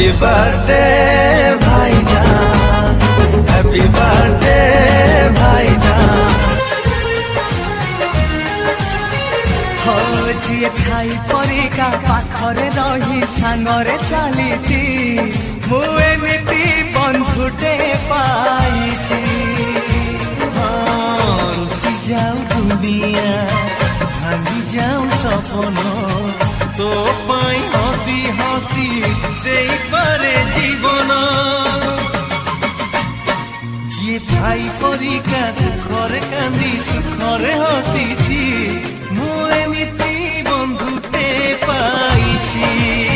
Happy birthday भाईजान, happy birthday भाईजान। हो जी छाई परिका पाखरे रही सांगरे चलीची मु एमिति बंधुटे पाइची। रुसी जाऊ दुनिया भांगी जाऊ सपन तो पाई हसी हसी देई पारे जीवन। जी भाई परिका दुखरे कांदी सुखरे हसीची मु एमिति बंधुटे पाइची।